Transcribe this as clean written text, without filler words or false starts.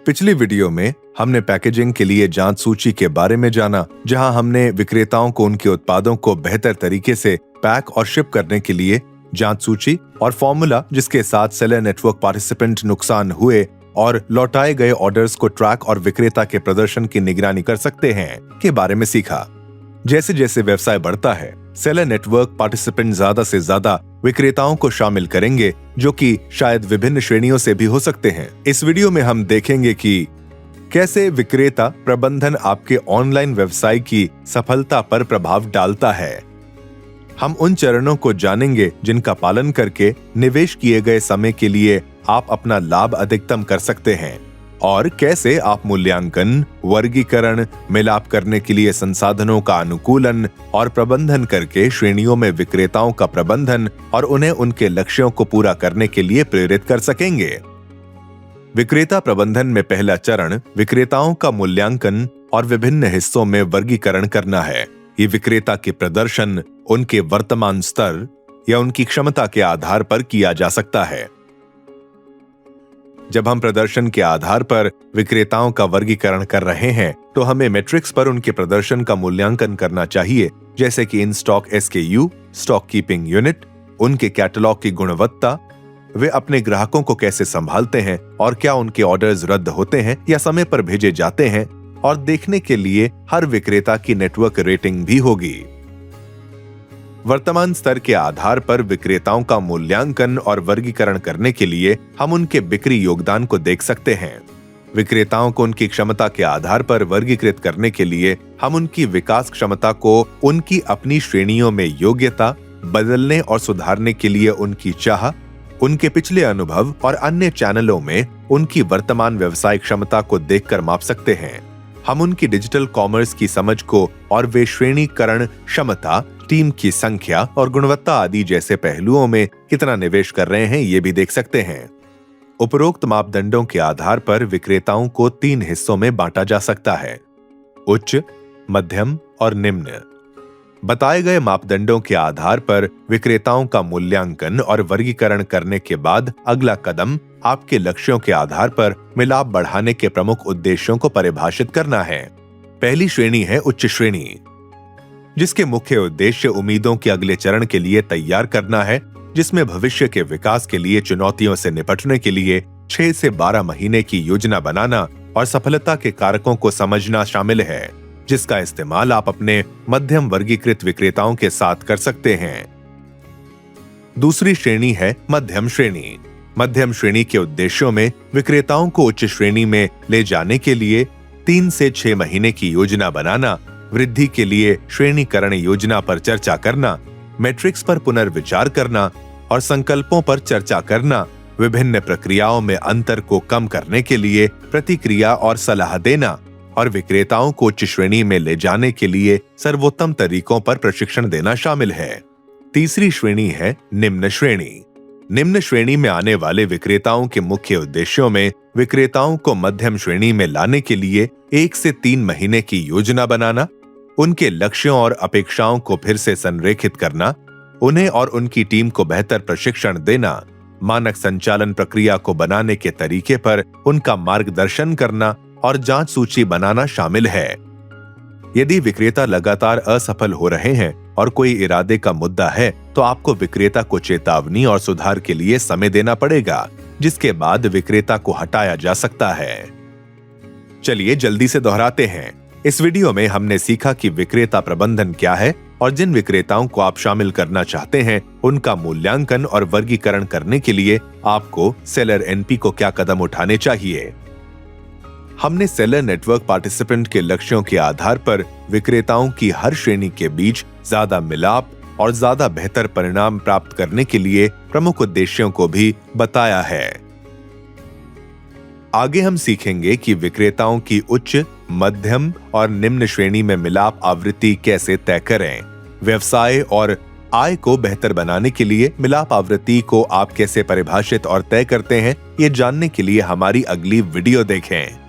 पिछली वीडियो में हमने पैकेजिंग के लिए जांच सूची के बारे में जाना, जहां हमने विक्रेताओं को उनके उत्पादों को बेहतर तरीके से पैक और शिप करने के लिए जांच सूची और फॉर्मूला जिसके साथ सेलर नेटवर्क पार्टिसिपेंट नुकसान हुए और लौटाए गए ऑर्डर्स को ट्रैक और विक्रेता के प्रदर्शन की निगरानी कर सकते हैं के बारे में सीखा। जैसे जैसे व्यवसाय बढ़ता है, सेलर नेटवर्क पार्टिसिपेंट ज्यादा से ज्यादा विक्रेताओं को शामिल करेंगे, जो कि शायद विभिन्न श्रेणियों से भी हो सकते हैं। इस वीडियो में हम देखेंगे कि कैसे विक्रेता प्रबंधन आपके ऑनलाइन व्यवसाय की सफलता पर प्रभाव डालता है। हम उन चरणों को जानेंगे जिनका पालन करके निवेश किए गए समय के लिए आप अपना लाभ अधिकतम कर सकते हैं, और कैसे आप मूल्यांकन, वर्गीकरण, मिलाप करने के लिए संसाधनों का अनुकूलन और प्रबंधन करके श्रेणियों में विक्रेताओं का प्रबंधन और उन्हें उनके लक्ष्यों को पूरा करने के लिए प्रेरित कर सकेंगे। विक्रेता प्रबंधन में पहला चरण विक्रेताओं का मूल्यांकन और विभिन्न हिस्सों में वर्गीकरण करना है। ये विक्रेता के प्रदर्शन, उनके वर्तमान स्तर या उनकी क्षमता के आधार पर किया जा सकता है। जब हम प्रदर्शन के आधार पर विक्रेताओं का वर्गीकरण कर रहे हैं, तो हमें मैट्रिक्स पर उनके प्रदर्शन का मूल्यांकन करना चाहिए, जैसे कि in stock SKU, stock keeping unit, उनके कैटलॉग की गुणवत्ता, वे अपने ग्राहकों को कैसे संभालते हैं और क्या उनके ऑर्डर्स रद्द होते हैं या समय पर भेजे जाते हैं, और देखने के लिए हर विक्रेता की नेटवर्क रेटिंग भी होगी। वर्तमान स्तर के आधार पर विक्रेताओं का मूल्यांकन और वर्गीकरण करने के लिए हम उनके बिक्री योगदान को देख सकते हैं। विक्रेताओं को उनकी क्षमता के आधार पर वर्गीकृत करने के लिए हम उनकी विकास क्षमता को उनकी अपनी श्रेणियों में योग्यता, बदलने और सुधारने के लिए उनकी चाह, उनके पिछले अनुभव और अन्य चैनलों में उनकी वर्तमान व्यवसाय क्षमता को देखकर माप सकते हैं। हम उनकी डिजिटल कॉमर्स की समझ को और वे श्रेणीकरण क्षमता, टीम की संख्या और गुणवत्ता आदि जैसे पहलुओं में कितना निवेश कर रहे हैं, ये भी देख सकते हैं। उपरोक्त मापदंडों के आधार पर विक्रेताओं को 3 हिस्सों में बांटा जा सकता है: उच्च, मध्यम और निम्न। बताए गए मापदंडों के आधार पर विक्रेताओं का मूल्यांकन और वर्गीकरण करने के बाद अगला कदम आपके लक्ष्यों के आधार पर मिलाप बढ़ाने के प्रमुख उद्देश्यों को परिभाषित करना है। पहली श्रेणी है उच्च श्रेणी, जिसके मुख्य उद्देश्य उम्मीदों के अगले चरण के लिए तैयार करना है, जिसमें भविष्य के विकास के लिए चुनौतियों से निपटने के लिए 6 से 12 महीने की योजना बनाना और सफलता के कारकों को समझना शामिल है, जिसका इस्तेमाल आप अपने मध्यम वर्गीकृत विक्रेताओं के साथ कर सकते हैं। दूसरी श्रेणी है मध्यम श्रेणी। मध्यम श्रेणी के उद्देश्यों में विक्रेताओं को उच्च श्रेणी में ले जाने के लिए 3 से 6 महीने की योजना बनाना, वृद्धि के लिए श्रेणीकरण योजना पर चर्चा करना, मैट्रिक्स पर पुनर्विचार करना और संकल्पों पर चर्चा करना, विभिन्न प्रक्रियाओं में अंतर को कम करने के लिए प्रतिक्रिया और सलाह देना, और विक्रेताओं को उच्च श्रेणी में ले जाने के लिए सर्वोत्तम तरीकों पर प्रशिक्षण देना शामिल है। तीसरी श्रेणी है निम्न श्रेणी। निम्न श्रेणी में आने वाले विक्रेताओं के मुख्य उद्देश्यों में विक्रेताओं को मध्यम श्रेणी में लाने के लिए 1 से 3 महीने की योजना बनाना, उनके लक्ष्यों और अपेक्षाओं को फिर से संरेखित करना, उन्हें और उनकी टीम को बेहतर प्रशिक्षण देना, मानक संचालन प्रक्रिया को बनाने के तरीके पर उनका मार्गदर्शन करना और जांच सूची बनाना शामिल है। यदि विक्रेता लगातार असफल हो रहे हैं और कोई इरादे का मुद्दा है, तो आपको विक्रेता को चेतावनी और सुधार के लिए समय देना पड़ेगा, जिसके बाद विक्रेता को हटाया जा सकता है। चलिए जल्दी से दोहराते हैं। इस वीडियो में हमने सीखा कि विक्रेता प्रबंधन क्या है और जिन विक्रेताओं को आप शामिल करना चाहते हैं, उनका मूल्यांकन और वर्गीकरण करने के लिए आपको सेलर NP को क्या कदम उठाने चाहिए। हमने सेलर नेटवर्क पार्टिसिपेंट के लक्ष्यों के आधार पर विक्रेताओं की हर श्रेणी के बीच ज्यादा मिलाप और ज्यादा बेहतर परिणाम प्राप्त करने के लिए प्रमुख उद्देश्यों को भी बताया है। आगे हम सीखेंगे कि विक्रेताओं की उच्च, मध्यम और निम्न श्रेणी में मिलाप आवृत्ति कैसे तय करें। व्यवसाय और आय को बेहतर बनाने के लिए मिलाप आवृत्ति को आप कैसे परिभाषित और तय करते हैं, ये जानने के लिए हमारी अगली वीडियो देखें।